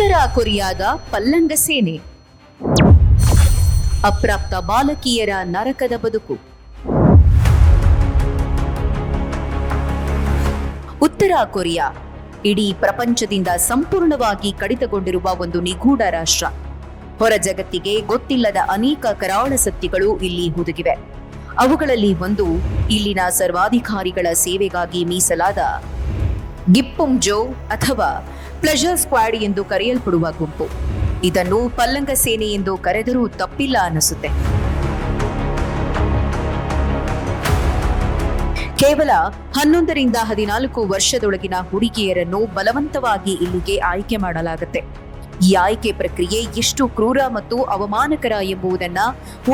ಉತ್ತರ ಕೊರಿಯಾದ ಪಲ್ಲಂಗ ಸೇನೆ. ಅಪ್ರಾಪ್ತ ಬಾಲಕಿಯರ ನರಕದ ಬದುಕು. ಉತ್ತರ ಕೊರಿಯಾ ಇಡೀ ಪ್ರಪಂಚದಿಂದ ಸಂಪೂರ್ಣವಾಗಿ ಕಡಿತಗೊಂಡಿರುವ ಒಂದು ನಿಗೂಢ ರಾಷ್ಟ್ರ. ಹೊರ ಜಗತ್ತಿಗೆ ಗೊತ್ತಿಲ್ಲದ ಅನೇಕ ಕರಾಳ ಸತ್ಯಗಳು ಇಲ್ಲಿ ಹುದುಗಿವೆ. ಅವುಗಳಲ್ಲಿ ಒಂದು ಇಲ್ಲಿನ ಸರ್ವಾಧಿಕಾರಿಗಳ ಸೇವೆಗಾಗಿ ಮೀಸಲಾದ ಗಿಪ್ಪುಂಗ್ಜೋ ಅಥವಾ ಪ್ಲೆಜರ್ ಸ್ಕ್ವಾಡ್ ಎಂದು ಕರೆಯಲ್ಪಡುವ ಗುಂಪು. ಇದನ್ನು ಪಲ್ಲಂಗ ಸೇನೆ ಎಂದು ಕರೆದರೂ ತಪ್ಪಿಲ್ಲ ಅನ್ನಿಸುತ್ತೆ. ಕೇವಲ 11 ರಿಂದ 14 ವರ್ಷದೊಳಗಿನ ಹುಡುಗಿಯರನ್ನು ಬಲವಂತವಾಗಿ ಇಲ್ಲಿಗೆ ಆಯ್ಕೆ ಮಾಡಲಾಗುತ್ತೆ. ಈ ಆಯ್ಕೆ ಪ್ರಕ್ರಿಯೆ ಎಷ್ಟು ಕ್ರೂರ ಮತ್ತು ಅವಮಾನಕರ ಎಂಬುದನ್ನ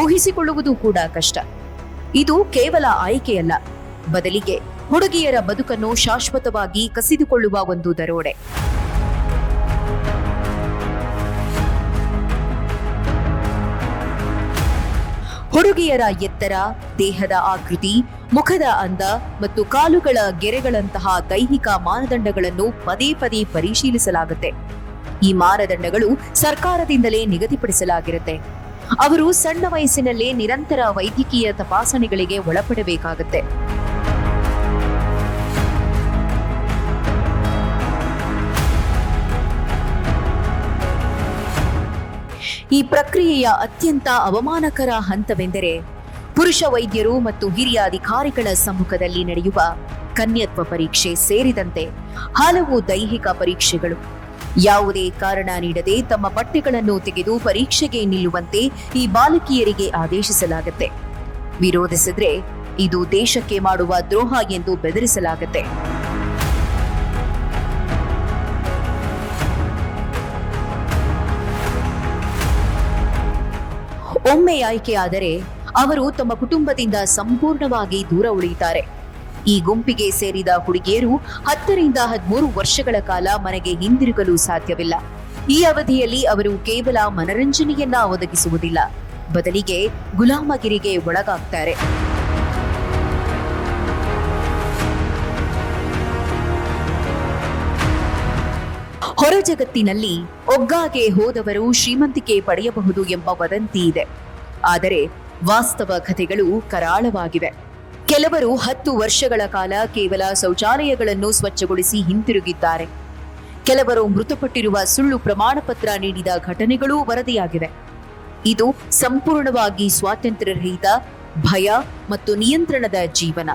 ಊಹಿಸಿಕೊಳ್ಳುವುದು ಕೂಡ ಕಷ್ಟ. ಇದು ಕೇವಲ ಆಯ್ಕೆಯಲ್ಲ, ಬದಲಿಗೆ ಹುಡುಗಿಯರ ಬದುಕನ್ನು ಶಾಶ್ವತವಾಗಿ ಕಸಿದುಕೊಳ್ಳುವ ಒಂದು ದರೋಡೆ. ಹುಡುಗಿಯರ ಎತ್ತರ, ದೇಹದ ಆಕೃತಿ, ಮುಖದ ಅಂದ ಮತ್ತು ಕಾಲುಗಳ ಗೆರೆಗಳಂತಹ ದೈಹಿಕ ಮಾನದಂಡಗಳನ್ನು ಪದೇ ಪದೇ ಪರಿಶೀಲಿಸಲಾಗುತ್ತೆ. ಈ ಮಾನದಂಡಗಳು ಸರ್ಕಾರದಿಂದಲೇ ನಿಗದಿಪಡಿಸಲಾಗಿರುತ್ತೆ. ಅವರು ಸಣ್ಣ ವಯಸ್ಸಿನಲ್ಲೇ ನಿರಂತರ ವೈದ್ಯಕೀಯ ತಪಾಸಣೆಗಳಿಗೆ ಒಳಪಡಬೇಕಾಗುತ್ತೆ. ಈ ಪ್ರಕ್ರಿಯೆಯ ಅತ್ಯಂತ ಅವಮಾನಕರ ಹಂತವೆಂದರೆ ಪುರುಷ ವೈದ್ಯರು ಮತ್ತು ಹಿರಿಯ ಅಧಿಕಾರಿಗಳ ಸಮ್ಮುಖದಲ್ಲಿ ನಡೆಯುವ ಕನ್ಯತ್ವ ಪರೀಕ್ಷೆ ಸೇರಿದಂತೆ ಹಲವು ದೈಹಿಕ ಪರೀಕ್ಷೆಗಳು. ಯಾವುದೇ ಕಾರಣ ನೀಡದೆ ತಮ್ಮ ಬಟ್ಟೆಗಳನ್ನು ತೆಗೆದು ಪರೀಕ್ಷೆಗೆ ನಿಲ್ಲುವಂತೆ ಈ ಬಾಲಕಿಯರಿಗೆ ಆದೇಶಿಸಲಾಗುತ್ತೆ. ವಿರೋಧಿಸಿದ್ರೆ ಇದು ದೇಶಕ್ಕೆ ಮಾಡುವ ದ್ರೋಹ ಎಂದು ಬೆದರಿಸಲಾಗುತ್ತೆ. ಒಮ್ಮೆ ಆಯ್ಕೆಯಾದರೆ ಅವರು ತಮ್ಮ ಕುಟುಂಬದಿಂದ ಸಂಪೂರ್ಣವಾಗಿ ದೂರ ಉಳಿಯುತ್ತಾರೆ. ಈ ಗುಂಪಿಗೆ ಸೇರಿದ ಹುಡುಗಿಯರು 10 ರಿಂದ 13 ವರ್ಷಗಳ ಕಾಲ ಮನೆಗೆ ಹಿಂದಿರುಗಲು ಸಾಧ್ಯವಿಲ್ಲ. ಈ ಅವಧಿಯಲ್ಲಿ ಅವರು ಕೇವಲ ಮನರಂಜನೆಯನ್ನ ಒದಗಿಸುವುದಿಲ್ಲ, ಬದಲಿಗೆ ಗುಲಾಮಗಿರಿಗೆ ಒಳಗಾಗ್ತಾರೆ. ಹೊರ ಜಗತ್ತಿನಲ್ಲಿ ಒಗ್ಗಾಗೆ ಹೋದವರು ಶ್ರೀಮಂತಿಕೆ ಪಡೆಯಬಹುದು ಎಂಬ ವದಂತಿ ಇದೆ. ಆದರೆ ವಾಸ್ತವ ಕಥೆಗಳು ಕರಾಳವಾಗಿವೆ. ಕೆಲವರು 10 ವರ್ಷಗಳ ಕಾಲ ಕೇವಲ ಶೌಚಾಲಯಗಳನ್ನು ಸ್ವಚ್ಛಗೊಳಿಸಿ ಹಿಂತಿರುಗಿದ್ದಾರೆ. ಕೆಲವರು ಮೃತಪಟ್ಟಿರುವ ಸುಳ್ಳು ಪ್ರಮಾಣ ಪತ್ರ ನೀಡಿದ ಘಟನೆಗಳೂ ವರದಿಯಾಗಿವೆ. ಇದು ಸಂಪೂರ್ಣವಾಗಿ ಸ್ವಾತಂತ್ರ್ಯರಹಿತ, ಭಯ ಮತ್ತು ನಿಯಂತ್ರಣದ ಜೀವನ.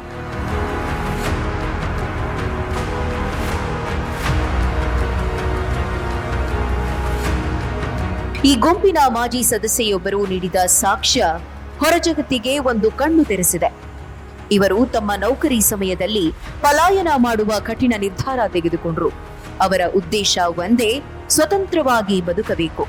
ಈ ಗುಂಪಿನ ಮಾಜಿ ಸದಸ್ಯೆಯೊಬ್ಬರು ನೀಡಿದ ಸಾಕ್ಷ್ಯ ಹೊರಜಗತ್ತಿಗೆ ಒಂದು ಕಣ್ಣು ತೆರೆಸಿದೆ. ಇವರು ತಮ್ಮ ನೌಕರಿ ಸಮಯದಲ್ಲಿ ಪಲಾಯನ ಮಾಡುವ ಕಠಿಣ ನಿರ್ಧಾರ ತೆಗೆದುಕೊಂಡ್ರು. ಅವರ ಉದ್ದೇಶ ಒಂದೇ, ಸ್ವತಂತ್ರವಾಗಿ ಬದುಕಬೇಕು.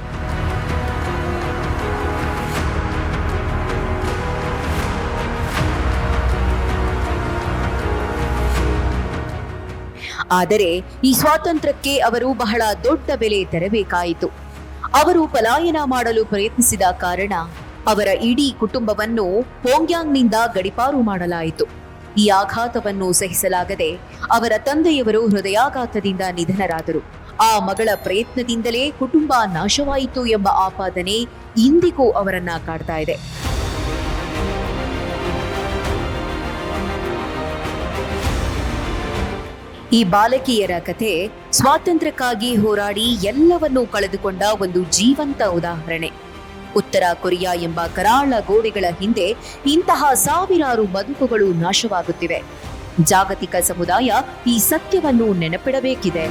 ಆದರೆ ಈ ಸ್ವಾತಂತ್ರ್ಯಕ್ಕೆ ಅವರು ಬಹಳ ದೊಡ್ಡ ಬೆಲೆ ತೆರಬೇಕಾಯಿತು. ಅವರು ಪಲಾಯನ ಮಾಡಲು ಪ್ರಯತ್ನಿಸಿದ ಕಾರಣ ಅವರ ಇಡೀ ಕುಟುಂಬವನ್ನು ಪೋಂಗ್ಯಾಂಗ್ನಿಂದ ಗಡಿಪಾರು ಮಾಡಲಾಯಿತು. ಈ ಆಘಾತವನ್ನು ಸಹಿಸಲಾಗದೆ ಅವರ ತಂದೆಯವರು ಹೃದಯಾಘಾತದಿಂದ ನಿಧನರಾದರು. ಆ ಮಗಳ ಪ್ರಯತ್ನದಿಂದಲೇ ಕುಟುಂಬ ನಾಶವಾಯಿತು ಎಂಬ ಆಪಾದನೆ ಇಂದಿಗೂ ಅವರನ್ನ ಕಾಡ್ತಾ ಇದೆ. ಈ ಬಾಲಕಿಯರ ಕಥೆ ಸ್ವಾತಂತ್ರ್ಯಕ್ಕಾಗಿ ಹೋರಾಡಿ ಎಲ್ಲವನ್ನೂ ಕಳೆದುಕೊಂಡ ಒಂದು ಜೀವಂತ ಉದಾಹರಣೆ. ಉತ್ತರ ಕೊರಿಯಾ ಎಂಬ ಕರಾಳ ಗೋಡೆಗಳ ಹಿಂದೆ ಇಂತಹ ಸಾವಿರಾರು ಬದುಕುಗಳು ನಾಶವಾಗುತ್ತಿವೆ. ಜಾಗತಿಕ ಸಮುದಾಯ ಈ ಸತ್ಯವನ್ನು ನೆನಪಿಡಬೇಕಿದೆ.